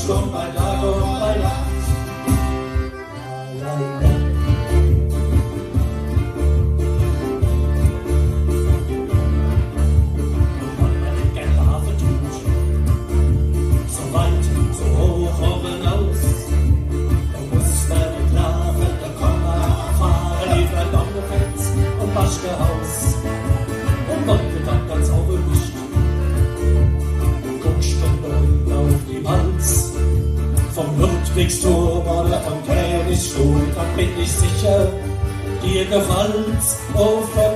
Sturm bei Tag und bei Nacht. Haus und Gott gedacht ganz auch nicht. Guckspende auf dem Hals vom Ludwigsturm oder vom Königsstuhl, da bin ich sicher, dir gefällt's auf der